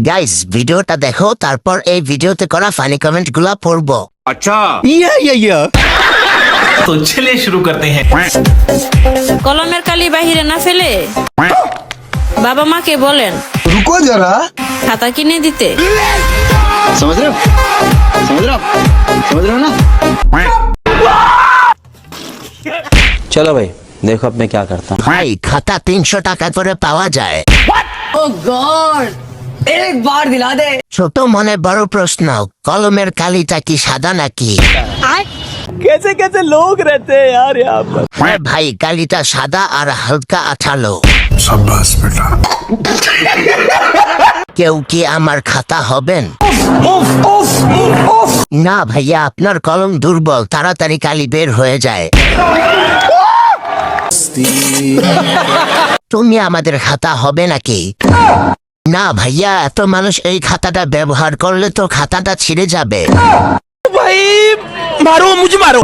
Guys ভিডিওটা দেখো, তারপর এই ভিডিওতে করা ফানি কমেন্ট গুলা পড়বো। अच्छा ইয়া तो चलिए शुरू करते हैं। কলমের কালি বাহিরে না ফেলে বাবা মাকে বলেন रुको जरा খাতা কিনে দিতে। समझ रहे हो ना। चलो भाई देखो अब मैं क्या करता हूँ। ভাই খাতা 300 টাকা করে পাওয়া যায়। ओह गॉड एक बार दिला दे। ছোট মনে বড় প্রশ্ন, কলমের কালিটা কি সাদা নাকি? कैसे कैसे लोग रहते हैं यार यहाँ पर। হ্যাঁ ভাই, কালিটা সাদা আর হালকা আঠালো। शाबाश बेटा কেউ কি আমার খাতা হবেন? না ভাইয়া, আপনার কলম দুর্বল, তাড়াতাড়ি কালি বের হয়ে যায়। তুমি আমাদের খাতা হবে নাকি? না ভাইয়া, এত মানুষ এই খাতাটা ব্যবহার করলে তো খাতাটা ছিঁড়ে যাবে। भाई मारो मुझे मारो।